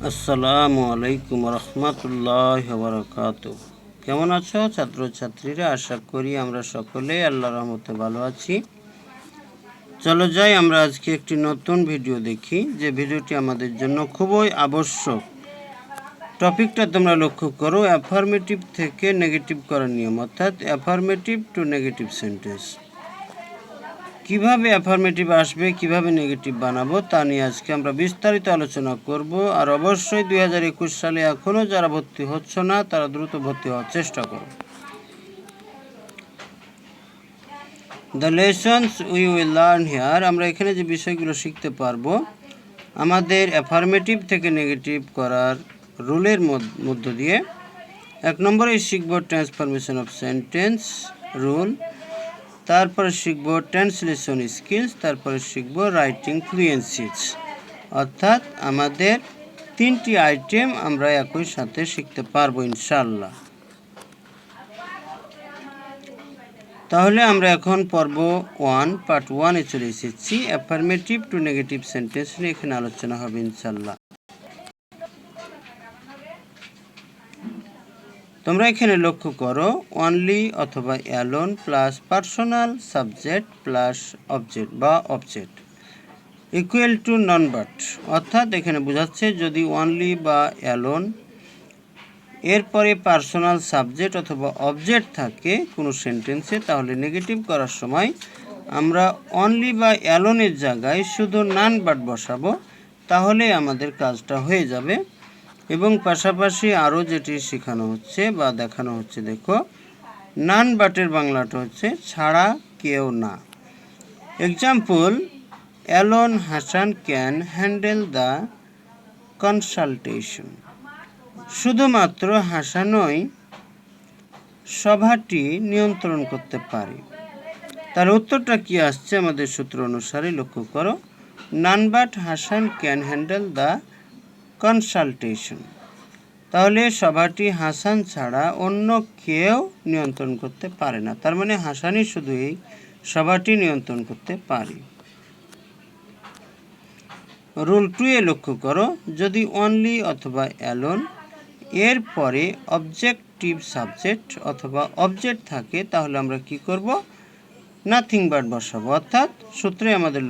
আসসালামু আলাইকুম রহমতুল্লাহ বারাকাতু। কেমন আছো ছাত্রছাত্রীরা? আশা করি আমরা সকলেই আল্লাহর রহমতে ভালো আছি। চলো যাই আমরা আজকে একটি নতুন ভিডিও দেখি, যে ভিডিওটি আমাদের জন্য খুবই আবশ্যক। টপিকটা তোমরা লক্ষ্য করো, অ্যাফার্মেটিভ থেকে নেগেটিভ করার নিয়ম, অর্থাৎ অ্যাফার্মেটিভ টু নেগেটিভ সেন্টেন্স। কিভাবে অ্যাফার্মেটিভ আসবে, কিভাবে নেগেটিভ বানাবো, তা নিয়ে আজকে আমরা বিস্তারিত আলোচনা করব। আর অবশ্যই 2021 সালে এখনও যারা ভর্তি হচ্ছ না, তারা দ্রুত ভর্তি হওয়ার চেষ্টা করো। The lessons we will learn here, আমরা এখানে যে বিষয়গুলো শিখতে পারবো, আমাদের অ্যাফার্মেটিভ থেকে নেগেটিভ করার রুলের মধ্য দিয়ে। 1 নম্বরে শিখব ট্রান্সফরমেশন অফ সেন্টেন্স রুল, তারপরে শিখব ট্রান্সলেশন স্কিলস, তারপরে শিখব রাইটিং ফ্লুয়েন্সিজ। অর্থাৎ আমাদের 3টি আইটেম আমরা একই সাথে শিখতে পারবো ইনশাআল্লাহ। তাহলে আমরা এখন পর্ব 1 পার্ট 1 এ চলে এসেছি। অ্যাফার্মেটিভ টু নেগেটিভ সেন্টেন্স নিয়ে এখানে আলোচনা হবে ইনশাআল্লাহ। তোমরা এখানে লক্ষ্য করো, অনলি অথবা alone plus personal subject plus object বা object equal to none but. অর্থাৎ এখানে বোঝাচ্ছে যদি অনলি বা অ্যালোন এরপরে পার্সোনাল সাবজেক্ট অথবা অবজেক্ট থাকে কোনো সেন্টেন্সে, তাহলে নেগেটিভ করার সময় আমরা অনলি বা অ্যালোনের জায়গায় শুধু নন বাট বসাবো, তাহলে আমাদের কাজটা হয়ে যাবে। এবং পাশাপাশি আরও যেটি শেখানো হচ্ছে বা দেখানো হচ্ছে, দেখো নন বাটের বাংলাটা হচ্ছে ছাড়া কেউ না। Example, alone Hasan can handle the consultation. শুধুমাত্র হাসানই সভাটি নিয়ন্ত্রণ করতে পারে। তার উত্তরটা কি আসছে আমাদের সূত্র অনুসারে লক্ষ্য করো, none but Hasan can handle the consultation. তাহলে সভাটি হাসান ছাড়া অন্য কেউ নিয়ন্ত্রণ করতে পারে না। তার মানে হাসানই শুধু এই সভাটি নিয়ন্ত্রণ করতে পারে। রুল 2 এ লক্ষ্য করো, যদি অনলি অথবা অ্যালোন এর পরে অবজেক্টিভ সাবজেক্ট অথবা অবজেক্ট থাকে, তাহলে আমরা কি করব, নাথিং বাট বসাবো। অর্থাৎ সূত্রে আমাদের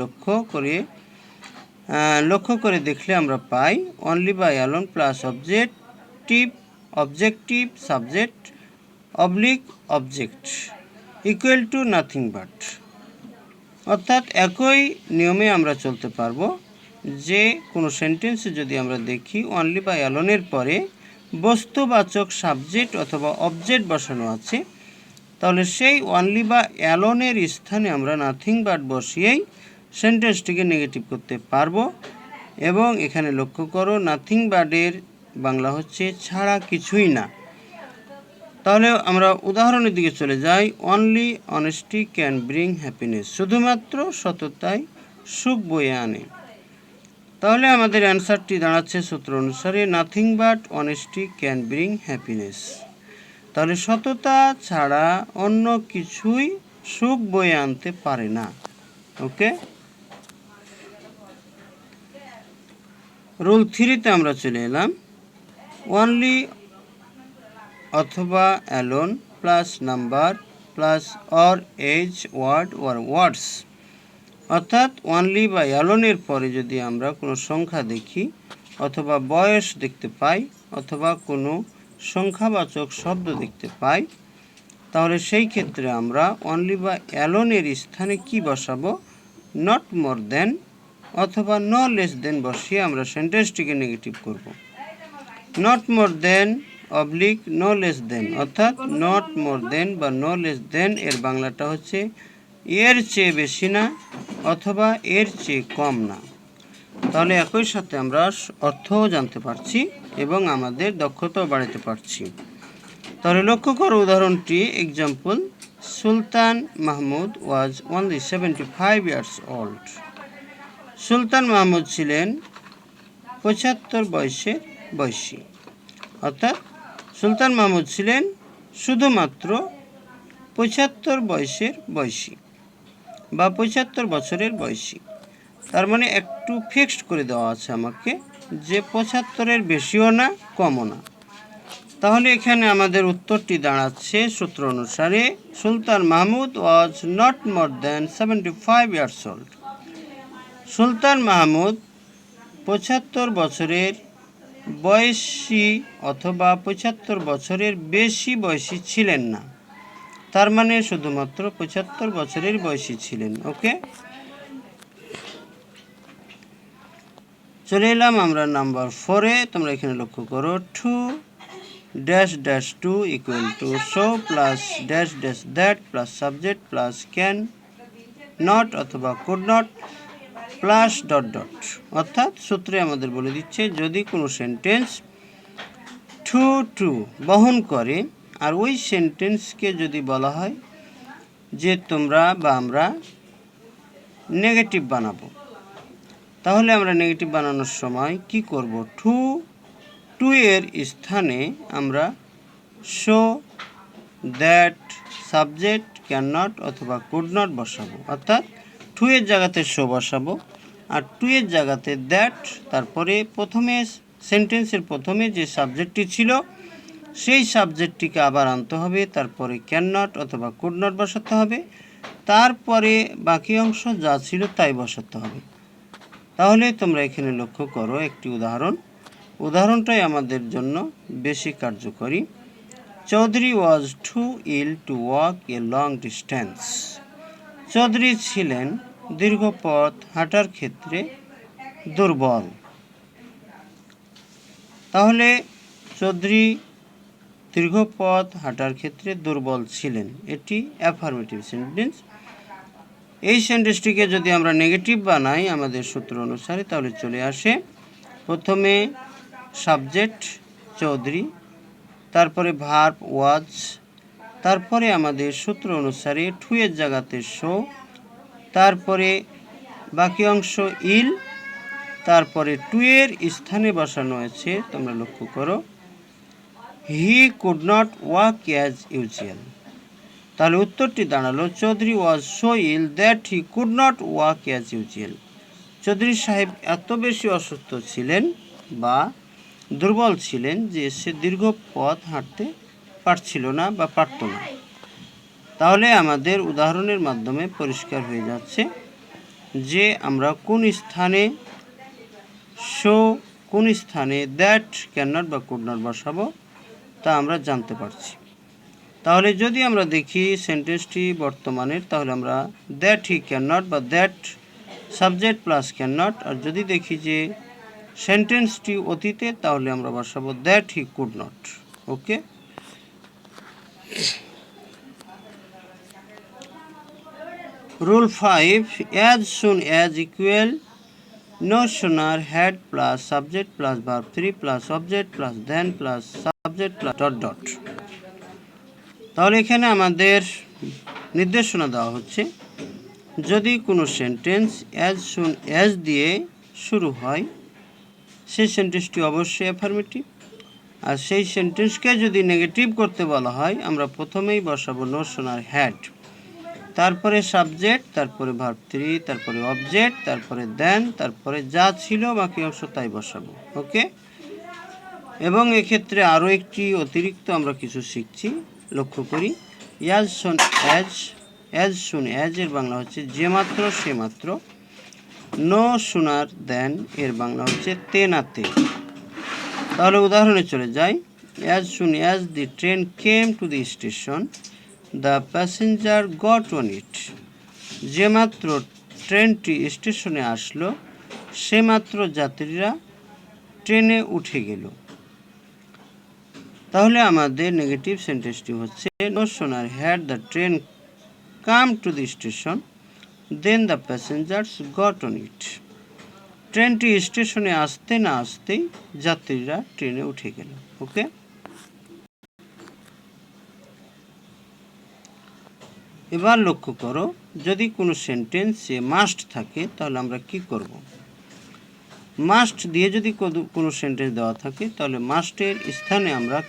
লক্ষ্য করে দেখলে আমরা পাই অনলি বা alone plus objective subject oblique object equal two nothing but. অর্থাৎ একই নিয়মে আমরা চলতে পারবো, যে কোনো সেন্টেন্সে যদি আমরা দেখি অনলি বা অ্যালোনের পরে বস্তুবাচক সাবজেক্ট অথবা অবজেক্ট বসানো আছে, তাহলে সেই অনলি বা অ্যালোনের স্থানে আমরা নাথিং বাট বসিয়েই সেন্টেন্সটিকে নেগেটিভ করতে পারবো। এবং এখানে লক্ষ্য করো, নাথিং বাটের বাংলা হচ্ছে ছাড়া কিছুই না। তাহলে আমরা উদাহরণের দিকে চলে যাই। Only honesty can bring happiness, শুধুমাত্র সততাই সুখ বয়ে আনে। তাহলে আমাদের অ্যান্সারটি দাঁড়াচ্ছে সূত্র অনুসারে, nothing but honesty can bring happiness. তাহলে সততা ছাড়া অন্য কিছুই সুখ বয়ে আনতে পারে না। ওকে, রুল 3 আমরা চলে এলাম। অনলি অথবা alone plus number plus or as word or words. অর্থাৎ অনলি বা অ্যালোনের পরে যদি আমরা কোনো সংখ্যা দেখি অথবা বয়স দেখতে পাই অথবা কোনো সংখ্যাবাচক শব্দ দেখতে পাই, তাহলে সেই ক্ষেত্রে আমরা অনলি বা অ্যালোনের স্থানে কি বসাবো, নট মোর দেন অথবা নো লেস দেন বসিয়ে আমরা সেন্টেন্সটিকে নেগেটিভ করব। Not more than oblique no less than, অর্থাৎ নট মোর দেন বা নো লেস দেন এর বাংলাটা হচ্ছে এর চেয়ে বেশি না অথবা এর চেয়ে কম না। তাহলে একই সাথে আমরা অর্থও জানতে পারছি এবং আমাদের দক্ষতাও বাড়াতে পারছি। তাহলে লক্ষ্য করো উদাহরণটি। Example, Sultan Mahmud was only 75 years old. Sultan Mahmud ছিলেন 75 বয়সের বয়সী। অর্থাৎ সুলতান মাহমুদ ছিলেন শুধুমাত্র 75 বয়সের বয়সী বা 75 বছরের বয়সী। তার মানে একটু ফিক্সড করে দেওয়া আছে আমাকে যে 75-এর বেশিও না কমও না। তাহলে এখানে আমাদের উত্তরটি দাঁড়াচ্ছে সূত্র অনুসারে Sultan Mahmud was not more than 75 years old. Sultan Mahmud 75 বছরের বয়সী অথবা 75 বছরের বেশি বয়সী ছিলেন না। তার মানে শুধুমাত্র 75 বছরের বয়সী ছিলেন। ওকে, চলে এলাম আমরা নাম্বার 4-এ। তোমরা এখানে লক্ষ্য করো 2 dash dash 2 equal to so plus dash dash that plus subject plus can not অথবা could not plus dot dot. অর্থাৎ সূত্রে আমাদের বলে দিচ্ছে যদি কোনো সেন্টেন্স টু বহন করে আর ওই সেন্টেন্সকে যদি বলা হয় যে তোমরা বা আমরা নেগেটিভ বানাবো, তাহলে আমরা নেগেটিভ বানানোর সময় কি করব? টু এর স্থানে আমরা show, that, subject, can not অথবা কুড নট বসাবো। অর্থাৎ টু এর জায়গাতে শো বসাবো আর টু এর জায়গাতে দ্যাট, তারপরে প্রথমে সেন্টেন্সের প্রথমে যে সাবজেক্টটি ছিল সেই সাবজেক্টটিকে আবার আনতে হবে, তারপরে ক্যান নট অথবা কুড নট বসাতে হবে, তারপরে বাকি অংশ যা ছিল তাই বসাতে হবে। তাহলে তোমরা এখানে লক্ষ্য করো একটি উদাহরণটাই আমাদের জন্য বেশি কার্যকরী। Chowdhury was too ill to walk a long distance. Chowdhury ছিলেন দীর্ঘ পথ হাঁটার ক্ষেত্রে দুর্বল। তাহলে চৌধুরী দীর্ঘ পথ হাঁটার ক্ষেত্রে দুর্বল ছিলেন, এটি অ্যাফার্মেটিভ সেন্টেন্স। এই সেন্টেন্সটিকে যদি আমরা নেগেটিভ বানাই আমাদের সূত্র অনুসারে, তাহলে চলে আসে প্রথমে সাবজেক্ট চৌধুরী, তারপরে ভার্ব ওয়াজ, তারপরে আমাদের সূত্র অনুসারে টু এর জায়গাতে শো, তারপরে বাকি অংশ ইল, তারপরে টু এর স্থানে বসানো হয়েছে তোমরা লক্ষ্য করো he could not walk as usual. তাহলে উত্তরটি দাঁড়ালো Chowdhury was so ill that he could not walk as usual. Chowdhury সাহেব এত বেশি অসুস্থ ছিলেন বা দুর্বল ছিলেন যে সে দীর্ঘ পথ হাঁটতে পারছিল না বা পারত না। তাহলে আমাদের উদাহরণের মাধ্যমে পরিষ্কার হয়ে যাচ্ছে যে আমরা কোন স্থানে শো, কোন স্থানে দ্যাট, ক্যান নট বা কুড নট বসাবো তা আমরা জানতে পারছি। তাহলে যদি আমরা দেখি সেন্টেন্সটি বর্তমানের, তাহলে আমরা দ্যাট হি ক্যান নট বা that subject plus can not, আর যদি দেখি যে সেন্টেন্সটি অতীতে তাহলে আমরা বসাবো that he could not. Okay, rule 5 as soon as equal no sooner had plus subject plus verb 3 plus object plus then plus subject plus dot dot. তাহলে এখানে আমাদের নির্দেশনা দেওয়া হচ্ছে যদি কোনো সেন্টেন্স অ্যাজ সুন অ্যাজ দিয়ে শুরু হয় সেই সেন্টেন্সটি অবশ্যই অ্যাফার্মেটিভ, আর সেই সেন্টেন্সকে যদি নেগেটিভ করতে বলা হয় আমরা প্রথমেই বসাবো নো সুনার হ্যাড, তারপরে সাবজেক্ট, তারপরে ভার্ব 3, তারপরে অবজেক্ট, তারপরে দেন, তারপরে যা ছিল বাকি অংশ তাই বসাবো। ওকে, এবং এক্ষেত্রে আরও একটি অতিরিক্ত আমরা কিছু শিখছি, লক্ষ্য করি as soon as, as soon as এর বাংলা হচ্ছে যে মাত্র সে মাত্র। নো সুনার দেন এর বাংলা হচ্ছে তে নাতে। তাহলে উদাহরণে চলে যাই। As soon as the train came to the station the passenger goat on ইট। যে মাত্র ট্রেনটি স্টেশনে আসলো সে মাত্র যাত্রীরা ট্রেনে উঠে গেল। তাহলে আমাদের নেগেটিভ সেন্টেন্সটি হচ্ছে no sooner had the train come to the station then the passengers got on it. ট্রেনটি স্টেশনে আসতে না আসতেই যাত্রীরা ট্রেনে উঠে গেল। ওকে, এবার লক্ষ্য করো যদি কোনো সেন্টেন্সে মাস্ট থাকে তাহলে আমরা কি করব? মাস্ট দিয়ে যদি কোনো সেন্টেন্স দেওয়া থাকে তাহলে মাস্টের স্থানে আমরা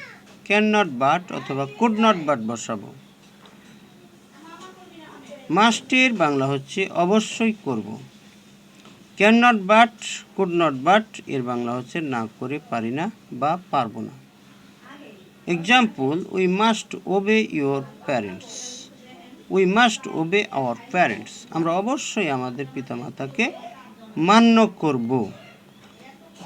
ক্যান নট বাট অথবা কুড নট বাট বসাবো। মাস্টের বাংলা হচ্ছে অবশ্যই করব, can not but, could not but এর বাংলা হচ্ছে না করে পারি না বা পারবো না। Example, we must ওবে your parents. We must ওবে our parents, আমরা অবশ্যই আমাদের পিতামাতাকে মান্য করব।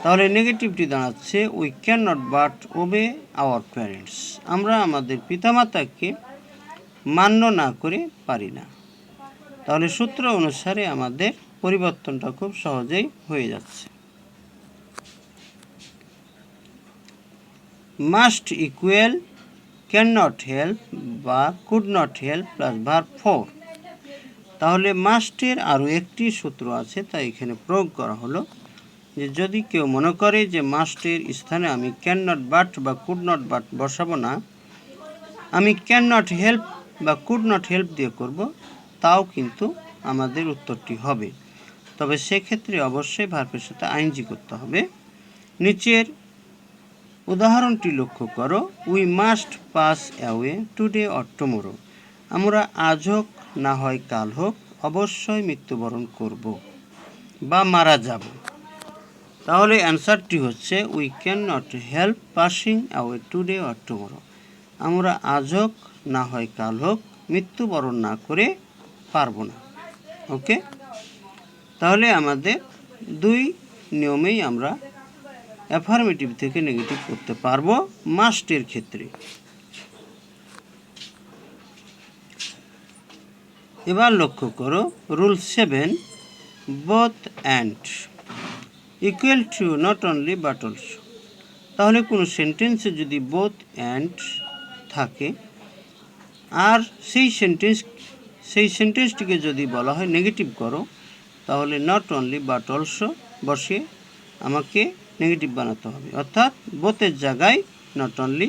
তাহলে নেগেটিভটি দাঁড়াচ্ছে we can not but ওবে our parents, আমরা আমাদের পিতামাতাকে মান্য না করে পারি না। তাহলে সূত্র অনুসারে আমাদের পরিবর্তনটা খুব সহজেই হয়ে যাচ্ছে। Must equal can not help বা could not help plus verb for. তাহলে মাস্টের আরও একটি সূত্র আছে, তাই এখানে প্রয়োগ করা হলো যে যদি কেউ মনে করে যে মাস্টের স্থানে আমি ক্যান নট বাট বা কুড নট বাট বসাবো না, আমি ক্যান নট হেল্প বা কুড নট হেল্প দিয়ে করব, তাও কিন্তু আমাদের উত্তরটি হবে। তবে সেক্ষেত্রে অবশ্যই ভার্বের সাথে আইএনজি করতে হবে। নিচের উদাহরণটি লক্ষ্য করো, we must pass away today or tomorrow, আমরা আজ হোক না হয় কাল হোক অবশ্যই মৃত্যুবরণ করব বা মারা যাব। তাহলে অ্যান্সারটি হচ্ছে we can not help passing away today or tomorrow, আমরা আজ হোক না হয় কাল হোক মৃত্যুবরণ না করে পারবো না। ওকে, তাহলে আমাদের দুই নিয়মেই আমরা অ্যাফার্মেটিভ থেকে নেগেটিভ করতে পারবো মাস্টের ক্ষেত্রে। এবার লক্ষ্য করো rule 7, both and equal to not only but also. তাহলে কোনো সেন্টেন্সে যদি বোথ অ্যান্ড থাকে আর সেই সেন্টেন্সটিকে যদি বলা হয় নেগেটিভ করো, তাহলে নট অনলি বাট অলসো বসিয়ে আমাকে নেগেটিভ বানাতে হবে, অর্থাৎ বোথের জায়গায় নট অনলি,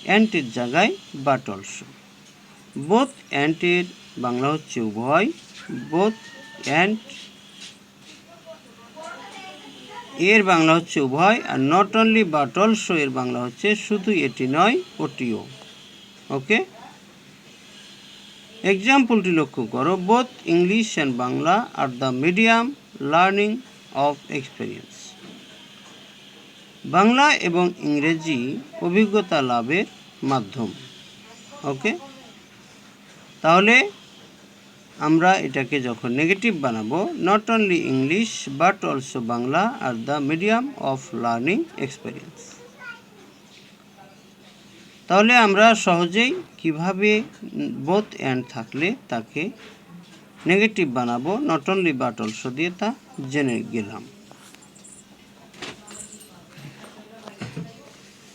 অ্যান্ডের জায়গায় বাট অলসো। বোথ অ্যান্ডের বাংলা হচ্ছে উভয়, বোথ অ্যান্ড এর বাংলা হচ্ছে উভয়, are not only but also এর বাংলা হচ্ছে শুধু এটি নয় ওটিও। ওকে, এক্সাম্পলটি লক্ষ্য করো, both English and Bangla are the medium learning of experience. Bangla এবং ইংরেজি অভিজ্ঞতা লাভের মাধ্যম। ওকে, তাহলে আমরা এটাকে যখন নেগেটিভ বানাবো, not only English but also Bangla are the medium of learning experience. তাহলে আমরা সহজেই কিভাবে বোথ অ্যান্ড থাকলে তাকে নেগেটিভ বানাবো নট অনলি বাট অলসো দিয়ে, তা জেনে গেলাম।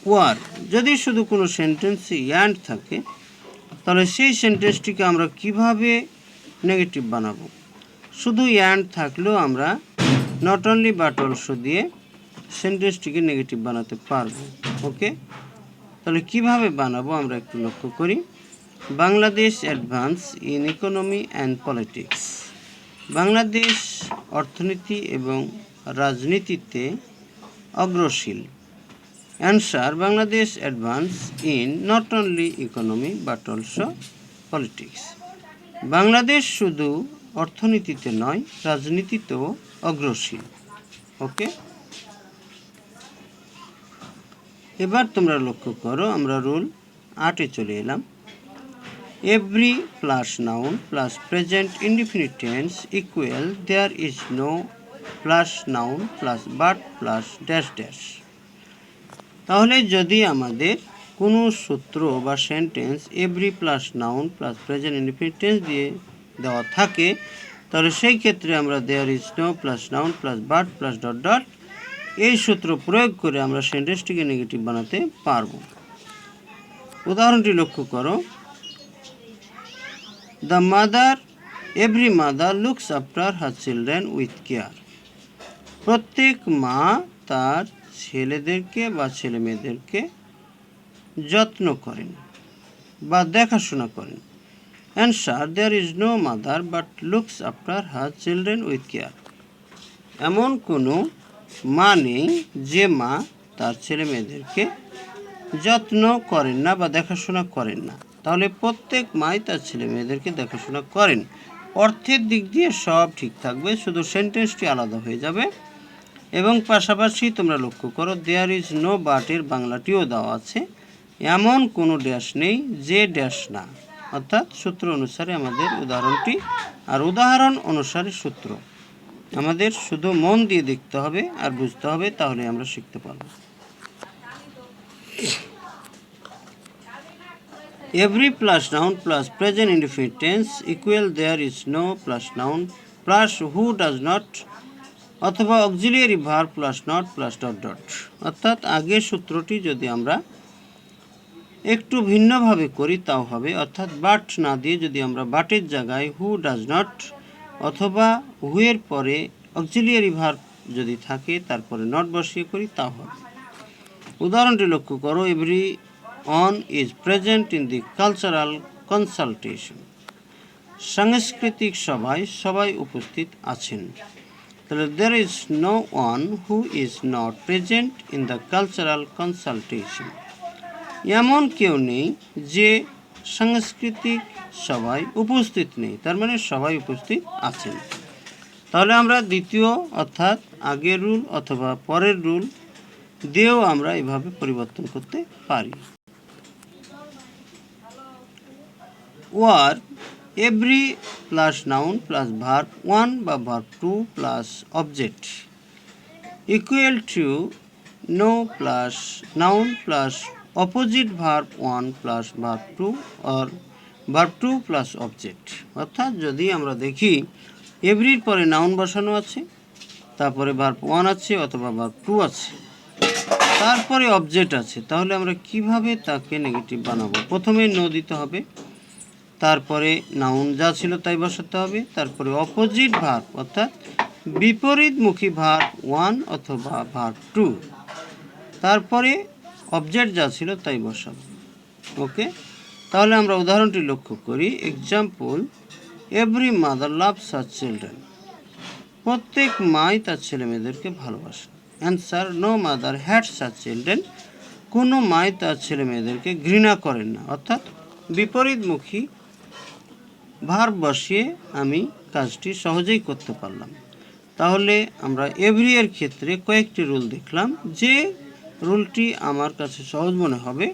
ওয়ার, যদি শুধু কোনো সেন্টেন্সে অ্যান্ড থাকে তাহলে সেই সেন্টেন্সটিকে আমরা কিভাবে নেগেটিভ বানাবো। শুধু অ্যান্ড থাকলেও আমরা নট অনলি বাট অলসো দিয়ে সেন্টেন্সটিকে নেগেটিভ বানাতে পারবো। ওকে, তাহলে কিভাবে বানাবো আমরা একটু লক্ষ্য করি। Bangladesh advance in economy and politics, Bangladesh অর্থনীতি এবং রাজনীতিতে অগ্রসীল। Answer, Bangladesh advance in not only economy but also politics, Bangladesh শুধু অর্থনীতিতে নয় রাজনীতিতেও অগ্রসীল। ওকে, এবার তোমরা লক্ষ্য করো আমরা রুল 8-এ চলে এলাম। Every plus noun plus present indefinite tense equal there is no plus noun plus but plus dash dash. তাহলে যদি আমাদের কোনো সূত্র বা sentence every plus noun plus present indefinite tense দিয়ে দেওয়া থাকে, তাহলে সেই ক্ষেত্রে আমরা there is no plus noun plus but plus dot dot এই সূত্র প্রয়োগ করে আমরা সেন্টেন্সটিকে নেগেটিভ বানাতে পারবো। উদাহরণটি লক্ষ্য করো, the mother, every mother looks after her children with care, প্রত্যেক মা তার ছেলেদেরকে বা ছেলে মেয়েদেরকে যত্ন করেন বা দেখাশোনা করেন। Answer, there is no mother but looks after her children with care, এমন কোনো মা নেই যে মা তার ছেলে মেয়েদেরকে যত্ন করেন না বা দেখাশোনা করেন না। তাহলে প্রত্যেক মাই তার ছেলে মেয়েদেরকে দেখাশোনা করেন, অর্থের দিক দিয়ে সব ঠিক থাকবে, শুধু সেন্টেন্সটি আলাদা হয়ে যাবে। এবং পাশাপাশি তোমরা লক্ষ্য করো দেয়ার ইজ নো বাটের বাংলাটিও দেওয়া আছে, এমন কোনো ড্যাশ নেই যে ড্যাশ না, অর্থাৎ সূত্র অনুসারে আমাদের উদাহরণটি, আর উদাহরণ অনুসারে সূত্র আমাদের শুধু মন দিয়ে দেখতে হবে আর বুঝতে হবে, তাহলে আমরা শিখতে পারব। Every plus noun plus present indefinite tense equal there is no plus noun plus who does not অথবা auxiliary verb plus not plus dot dot. অর্থাৎ আগের সূত্রটি যদি আমরা একটু ভিন্নভাবে করি তাও হবে, অর্থাৎ বাট না দিয়ে যদি আমরা বাটের জায়গায় হু ডাজ নট অথবা হুয়ের পরে অক্সিলিয়ারি ভার্ব যদি থাকে তারপরে নট বসিয়ে করি তাও হবে। উদাহরণটি লক্ষ্য করো, every on is present in the cultural consultation. সাংস্কৃতিক সভায় সবাই উপস্থিত আছেন। তাহলে there is no one who is not present in the cultural consultation. এমন কেউ নেই যে সাংস্কৃতিক সভায় উপস্থিত নেই, তার মানে সবাই উপস্থিত আছেন। তাহলে আমরা দ্বিতীয় অর্থাৎ আগের রুল অথবা পরের রুল দিয়েও আমরা এভাবে পরিবর্তন করতে পারি। Or every plus noun plus verb 1 বা verb 2 plus object equal to no plus noun plus opposite verb 1 plus verb 2 or verb 2 plus object। অর্থাৎ যদি আমরা দেখি এভরির পরে নাউন বসানো আছে, তারপরে verb 1 আছে অথবা verb 2 আছে, তারপরে অবজেক্ট আছে, তাহলে আমরা কিভাবে তাকে নেগেটিভ বানাবো? প্রথমে নো দিতে হবে, তারপরে নাউন যা ছিল তাই বসাতে হবে, তারপরে অপোজিট ভার্ব অর্থাৎ বিপরীতমুখী ভার্ব 1 অথবা ভার্ব 2, তারপরে অবজেক্ট যা ছিল তাই বসাবো। ওকে, তাহলে আমরা উদাহরণটি লক্ষ্য করি। Example, every mother loves her children. প্রত্যেক মাই তার ছেলে মেয়েদেরকে ভালোবাসে। Answer, no mother hates her children. কোনো মাই তার ছেলে মেয়েদেরকে ঘৃণা করেন না, অর্থাৎ বিপরীতমুখী ভার্ব বসিয়ে আমি কাজটি সহজেই করতে পারলাম। তাহলে আমরা এভরি এর ক্ষেত্রে কয়েকটি রুল দেখলাম, যে রুলটি আমার কাছে সহজ মনে হবে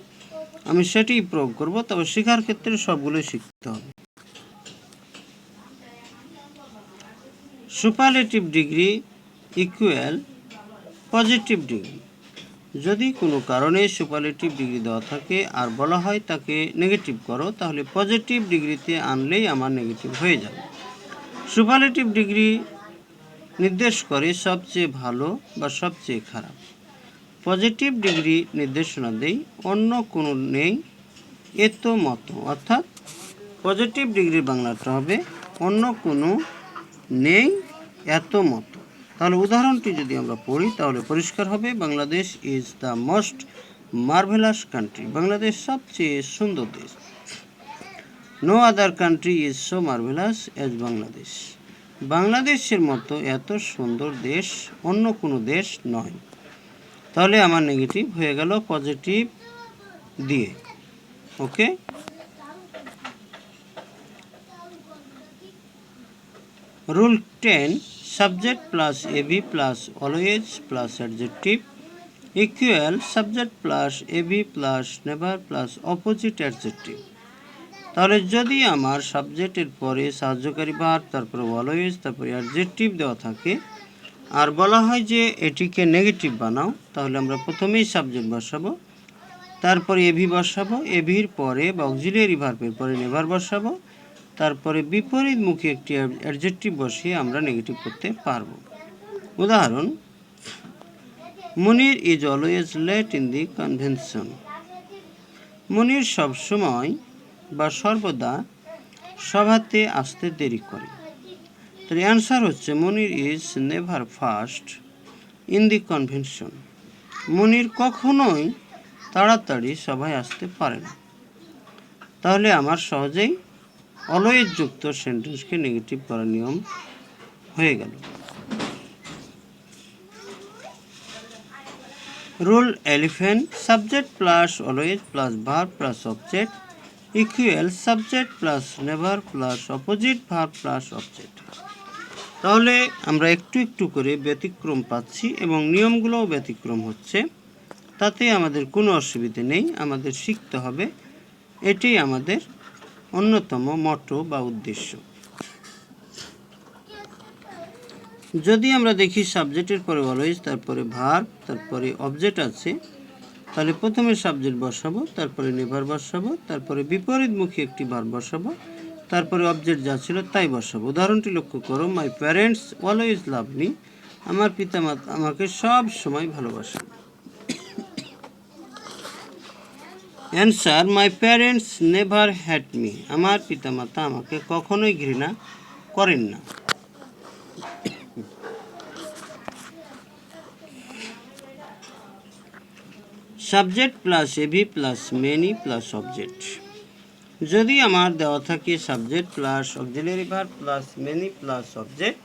আমি সেটিই প্রয়োগ করব, তবে শেখার ক্ষেত্রে সবগুলোই শিখতে হবে। Superlative degree equal positive degree. যদি কোনো কারণে সুপারলেটিভ ডিগ্রি দেওয়া থাকে আর বলা হয় তাকে নেগেটিভ করো, তাহলে পজিটিভ ডিগ্রিতে আনলেই আমার নেগেটিভ হয়ে যাবে। সুপারলেটিভ ডিগ্রি নির্দেশ করে সবচেয়ে ভালো বা সবচেয়ে খারাপ। পজিটিভ ডিগ্রি নির্দেশনা দেই অন্য কোনো নেই এত মতো, অর্থাৎ পজিটিভ ডিগ্রির বাংলাটা হবে অন্য কোনো নেই এত মতো। তাহলে উদাহরণটি যদি আমরা পড়ি তাহলে পরিষ্কার হবে, Bangladesh is the most marvellous country. Bangladesh সবচেয়ে সুন্দর দেশ। No other country is so marvellous as Bangladesh. বাংলাদেশের মতো এত সুন্দর দেশ অন্য কোনো দেশ নয়। তাহলে আমার নেগেটিভ হয়ে গেল পজিটিভ দিয়ে। ওকে, rule 10, subject plus ab plus always plus adjective equal subject plus ab plus never plus opposite adjective। তাহলে যদি আমার সাবজেক্টের পরে সাহায্যকারী ভার্ব, তারপরে অলওয়েজ, তারপরে অ্যাডজেক্টিভ দেওয়া থাকে আর বলা হয় যে এটিকে নেগেটিভ বানাও, তাহলে আমরা প্রথমেই সাবজেক্ট বসাবো, তারপরে এবি বসাবো, এবির পরে বা অক্সিলিয়ারি ভার্বের পরে নেভার বসাবো, তারপরে বিপরীতমুখী একটি অ্যাডজেক্টিভ বসিয়ে আমরা নেগেটিভ করতে পারবো। উদাহরণ, Munir is always late in the convention. Munir সবসময় বা সর্বদা সভাতে আসতে দেরি করে। তার অ্যান্সার হচ্ছে Munir is never first in the convention. Munir কখনোই তাড়াতাড়ি সভায় আসতে পারে না। তাহলে আমার সহজেই অলওয়েজ যুক্ত সেন্টেন্সকে নেগেটিভ করার নিয়ম হয়ে গেল। Rule 11, subject plus always plus verb plus object equal subject plus never plus opposite verb plus object. তাহলে আমরা একটু একটু করে ব্যতিক্রম পাচ্ছি এবং নিয়মগুলোও ব্যতিক্রম হচ্ছে, তাতে আমাদের কোনো অসুবিধে নেই। আমাদের শিখতে হবে, এটাই আমাদের অন্যতম মটো বা উদ্দেশ্য। যদি আমরা দেখি সাবজেক্টের পরে অলওয়েজ, তারপরে ভার্ব, তারপরে অবজেক্ট আছে, তাহলে প্রথমে সাবজেক্ট বসাবো, তারপরে নেভার বসাবো, তারপরে বিপরীতমুখী একটি ভার্ব বসাবো, তারপরে অবজেক্ট যা ছিল তাই বসাবো। উদাহরণটি লক্ষ্য করো, my parents always love me, আমার পিতামাতা আমাকে সব সময় ভালোবাসেন। Answer, my parents never hate me, আমার পিতামাতা আমাকে কখনোই ঘৃণা করেন না। Subject plus AB plus many plus object. যদি আমার দেওয়া থাকে subject plus auxiliary verb plus many plus object,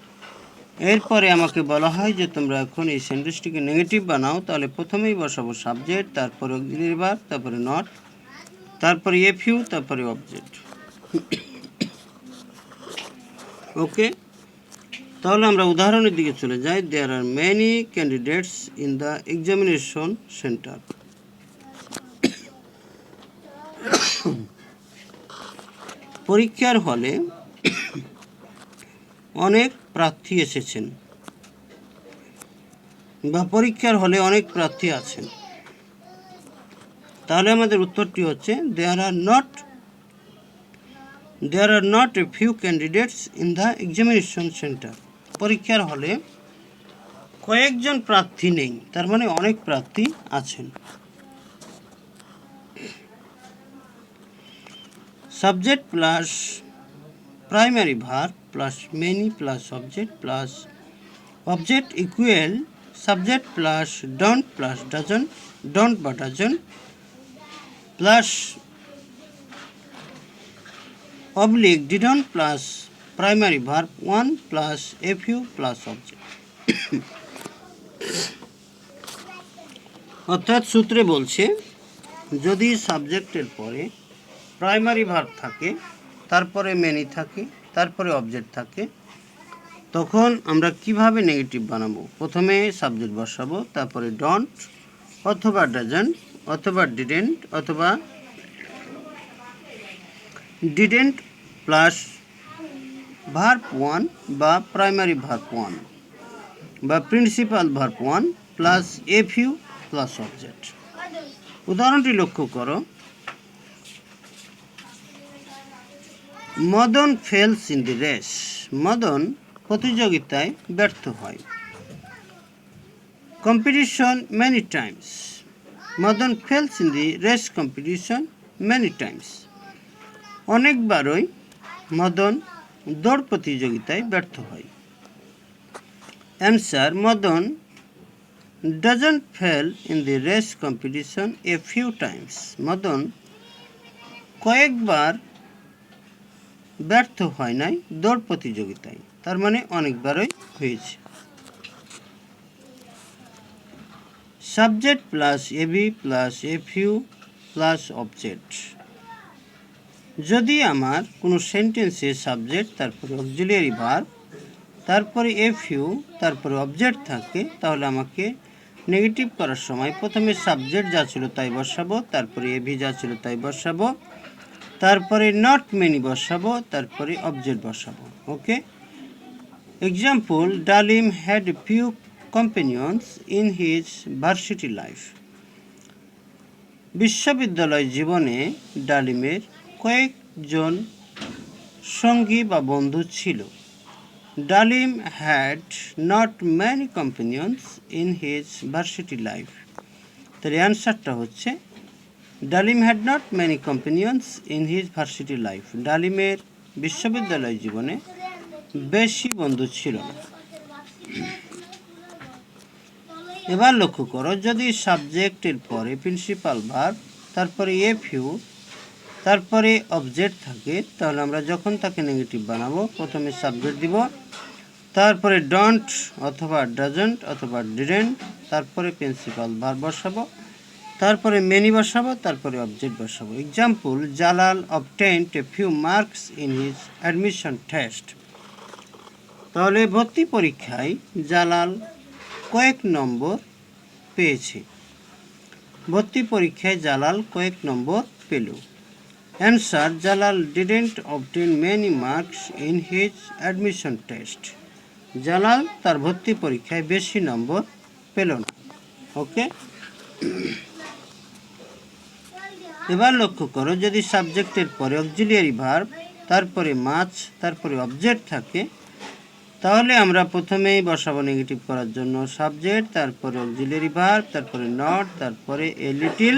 এরপরে আমাকে বলা হয় যে তোমরা এখন এই সেন্টেন্সটিকে নেগেটিভ বানাও, তাহলে প্রথমেই বসাবো সাবজেক্ট, তারপরে অক্সিলারি ভার্ব, তারপরে নট, তারপরে এফ ইউ, তারপরে অবজেক্ট। ওকে, তাহলে আমরা উদাহরণের দিকে চলে যাই। There are many candidates in the examination centre. পরীক্ষার হলে অনেক প্রার্থী এসেছেন, বা পরীক্ষার হলে অনেক প্রার্থী আছেন। তাহলে আমাদের উত্তরটি হচ্ছে there are not a few candidates in the examination centre. পরীক্ষার হলে কয়েকজন প্রার্থী নেই, তার মানে অনেক প্রার্থী আছেন। Subject plus primary verb plus many plus object plus object equal subject plus don't plus doesn't, don't বা doesn't plus oblique didn't plus primary verb 1 plus F U plus object. অর্থাৎ সূত্রে বলছে, যদি সাবজেক্টের পরে প্রাইমারি ভার্ব থাকে, তারপরে many থাকে, তারপরে অবজেক্ট থাকে, তখন আমরা কিভাবে নেগেটিভ বানাবো? প্রথমে সাবজেক্ট বসাবো, তারপরে ডন্ট অথবা ডাজন্ট অথবা ডিডেন্ট অথবা ডিডেন্ট প্লাস ভার্ব 1 বা প্রাইমারি ভার্ব 1 বা principal verb 1 plus F U plus object. উদাহরণটি লক্ষ্য করো, Madan fails in the race, Madan প্রতিযোগিতায় ব্যর্থ হয়। Competition many times, Madan fails in the race competition many times. অনেকবারই মদন দৌড় প্রতিযোগিতায় ব্যর্থ হয়। Answer, Madan doesn't fail in the race competition a few times, Madan কয়েকবার ব্যর্থ হয় নাই দৌড় প্রতিযোগিতায়, তার মানে অনেকবারই হয়েছে। Subject plus AB plus F U plus object. যদি আমার কোনো সেন্টেন্সে সাবজেক্ট, তারপরে অক্সিলিয়ারি ভার্ব, তারপরে এফ ইউ, তারপরে অবজেক্ট থাকে, তাহলে আমাকে নেগেটিভ করার সময় প্রথমে সাবজেক্ট যা ছিল তাই বসাবো, তারপরে এবি যা ছিল তাই বসাবো, তারপরে নট মেনি বসাবো, তারপরে অবজেক্ট বসাবো। Okay, example, Dalim had few companions in his varsity life. বিশ্ববিদ্যালয় জীবনে ডালিমের কয়েকজন সঙ্গী বা বন্ধু ছিল। Dalim had not many companions in his varsity life. তার অ্যান্সারটা হচ্ছে Dalim had not many companions in his varsity life. ডালিমের বিশ্ববিদ্যালয় জীবনে বেশি বন্ধু ছিল না। এবার লক্ষ্য করো, যদি সাবজেক্টের পরে প্রিন্সিপাল ভার্ব, তারপরে এফ ইউ, তারপরে অবজেক্ট থাকে, তাহলে আমরা যখন তাকে নেগেটিভ বানাবো প্রথমে সাবজেক্ট দিব, তারপরে ডন্ট অথবা ডাজন্ট অথবা ডিডেন্ট, তারপরে প্রিন্সিপাল ভার্ব বসাবো, তারপরে মেনি বসাবো, তারপরে অবজেক্ট বসাবো। Example, Jalal obtained a few marks in his admission test. তাহলে ভর্তি পরীক্ষায় জালাল কয়েক নম্বর পেয়েছে। ভর্তি পরীক্ষায় জালাল কয়েক নম্বর পেল। Answer, Jalal didn't obtain many marks in his admission test. Jalal তার ভর্তি পরীক্ষায় বেশি নম্বর পেল না। ওকে, এবার লক্ষ্য করো, যদি সাবজেক্টের পরে অক্সিলিয়ারি ভার্ব, তারপরে মাছ, তারপরে অবজেক্ট থাকে, তাহলে আমরা প্রথমেই বসাবো নেগেটিভ করার জন্য সাবজেক্ট, তারপরে অক্সিলিয়ারি ভার্ব, তারপরে নট, তারপরে এ লিটিল,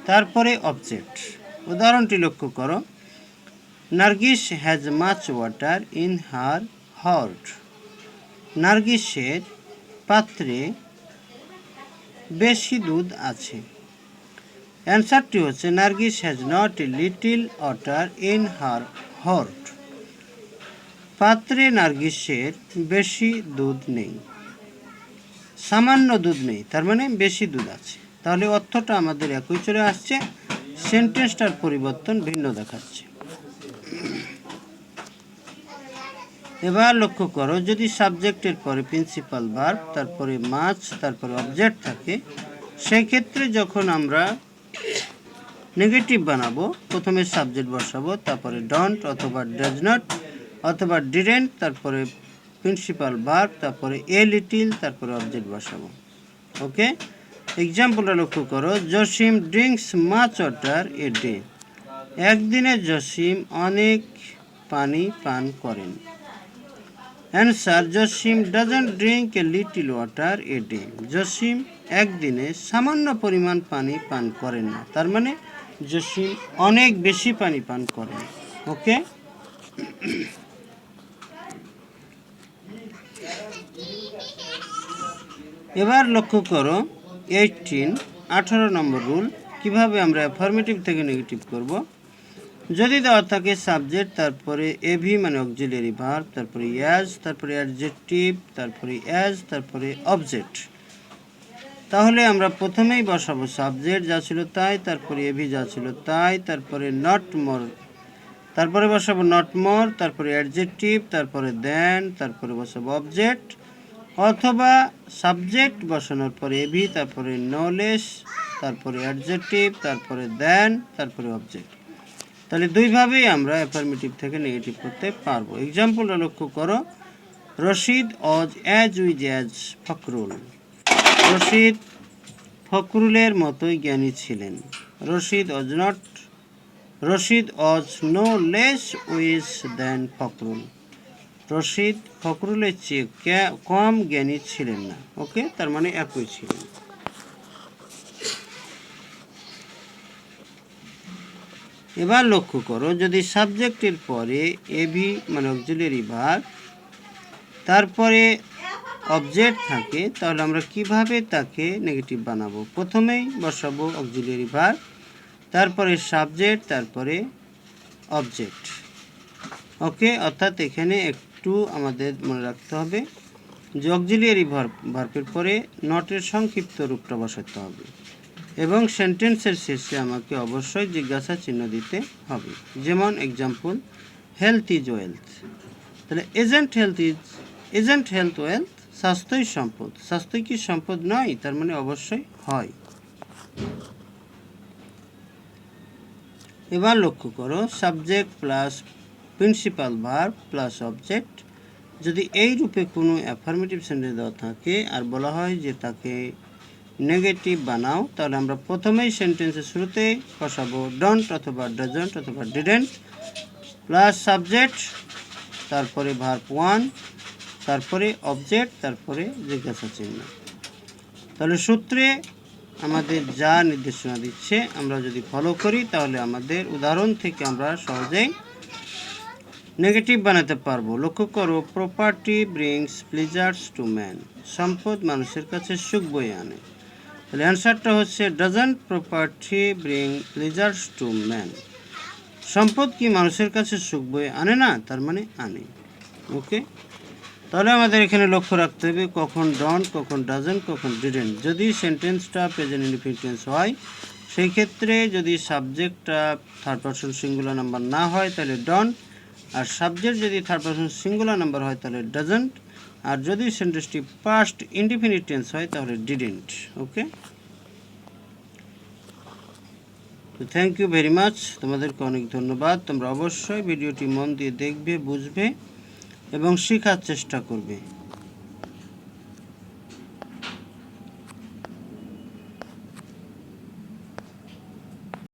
তারপরে অবজেক্ট। উদাহরণটি লক্ষ্য করো, Nargis has much water in her pot. নার্গিসের পাত্রে বেশি দুধ আছে। অ্যান্সারটি হচ্ছে Nargis has not a little water in her pot. পাত্রে নার্গিসের বেশি দুধ নেই, সামান্য দুধ নেই, তার মানে বেশি দুধ আছে। তাহলে অর্থটা আমাদের একই চলে আসছে, সেন্টেন্সটার পরিবর্তন ভিন্ন দেখাচ্ছে। এবার লক্ষ্য করো, যদি সাবজেক্টের পরে প্রিন্সিপাল ভার্ব, তারপরে মাছ, তারপরে অবজেক্ট থাকে, সেই ক্ষেত্রে যখন আমরা নেগেটিভ বানাবো, প্রথমে সাবজেক্ট বসাবো, তারপরে ডন্ট অথবা ডাজ নট অথবা ডিডেন্ট, তারপরে প্রিন্সিপাল ভার্ব, তারপরে এ লিটিল, তারপরে অবজেক্ট বসাবো। ওকে, এক্সাম্পলটা লক্ষ্য করো, Jasim drinks much water a day. একদিনে জসিম অনেক পানি পান করেন। Answer, Jasim doesn't drink a little water a day. Jasim একদিনে সামান্য পরিমাণ পানি পান করেন না, তার মানে জসিম অনেক বেশি পানি পান করেন। ওকে, এবার লক্ষ্য করো 18 নম্বর রুল, কিভাবে আমরা অ্যাফার্মেটিভ থেকে নেগেটিভ করব। যদি দেওয়া থাকে সাবজেক্ট, তারপরে এভি মানে অক্সিলিয়ারি ভার্ব, তারপরে অ্যাজ, তারপরে অ্যাডজেক্টিভ, তারপরে অ্যাজ, তারপরে অবজেক্ট, তাহলে আমরা প্রথমেই বসাবো সাবজেক্ট যা ছিল তাই, তারপরে এভি যা ছিল তাই, তারপরে নট মোর, তারপরে বসাবো নট মোর, তারপরে অ্যাডজেক্টিভ, তারপরে দেন, তারপরে বসাবো অবজেক্ট, অথবা সাবজেক্ট বসানোর পরে এভি, তারপরে নলেস, তারপরে অ্যাডজেক্টিভ, তারপরে দেন, তারপরে অবজেক্ট। তাহলে দুইভাবেই আমরা অ্যাফার্মেটিভ থেকে নেগেটিভ করতে পারবো। এক্সাম্পলটা লক্ষ্য করো, Rashid was as wise as Fakhrul. Rashid ফখরুলের মতোই জ্ঞানী ছিলেন। Rashid was no less wise than Fakhrul. Rashid ফখরুলের চেয়ে কম জ্ঞানী ছিলেন না। ওকে, তার মানে একই ছিলেন। এবার লক্ষ্য করো, যদি সাবজেক্টের পরে এভি মানে অক্সিলিয়ারি ভার্ব, তারপরে অবজেক্ট থাকে, তাহলে আমরা কিভাবে তাকে নেগেটিভ বানাবো। প্রথমেই বসাবো অক্সিলিয়ারি ভার্ব, তারপরে সাবজেক্ট, তারপরে অবজেক্ট। ওকে, অর্থাৎ এখানে একটু আমাদের মনে রাখতে হবে যে অক্সিলিয়ারি ভার্বের পরে নটের সংক্ষিপ্ত রূপটা বসাতে হবে এবং সেন্টেন্সের শেষে আমাকে অবশ্যই জিজ্ঞাসা চিহ্ন দিতে হবে। যেমন এক্সাম্পল, হেলথ ইজ ওয়েলথ। তাহলে ইজেন্ট হেলথ ওয়েলথ, স্বাস্থ্যই সম্পদ। স্বাস্থ্য কি সম্পদ নয়? তার মানে অবশ্যই হয়। এবার লক্ষ্য করো, subject plus principal verb plus object, যদি এই রূপে কোনো অ্যাফার্মেটিভ সেন্টেন্স দেওয়া থাকে আর বলা হয় যে তাকে নেগেটিভ বানাও, তাহলে আমরা প্রথমেই সেন্টেন্সের শুরুতে বসাবো ডন্ট অথবা ডাজন্ট অথবা ডিডেন্ট প্লাস সাবজেক্ট, তারপরে ভার্ব 1, তারপরে অবজেক্ট, তারপরে জিজ্ঞাসা চিহ্ন। তাহলে সূত্রে আমাদের যা নির্দেশনা দিচ্ছে আমরা যদি ফলো করি, তাহলে আমাদের উদাহরণ থেকে আমরা সহজেই নেগেটিভ বানাতে পারবো। লক্ষ্য করো, property brings pleasures to man. সম্পদ মানুষের কাছে সুখ বয়ে আনে। তাহলে অ্যান্সারটা হচ্ছে doesn't property bring pleasures to man. সম্পদ কি মানুষের কাছে সুখ বয়ে আনে না? তার মানে আনে। ওকে, তাহলে আমাদের এখানে লক্ষ্য রাখতে হবে কখন ডন্ট, কখন ডাজন্ট, কখন ডিডেন্ট। যদি সেন্টেন্সটা প্রেজেন্ট ইনডিফিনিট টেন্স হয়, সেই ক্ষেত্রে যদি সাবজেক্টটা থার্ড পারসন সিঙ্গুলার নাম্বার না হয় তাহলে ডন্ট, আর সাবজেক্ট যদি থার্ড পারসন সিঙ্গুলার নাম্বার হয় তাহলে ডাজন্ট, আর যদি সেন্টেন্সটি পাস্ট ইনডিফিনিট টেন্স হয় তাহলে ডিডেন্ট। ওকে, তো থ্যাংক ইউ ভেরি মাচ, তোমাদেরকে অনেক ধন্যবাদ। তোমরা অবশ্যই ভিডিওটি মন দিয়ে দেখবে, বুঝবে এবং শেখার চেষ্টা করবে।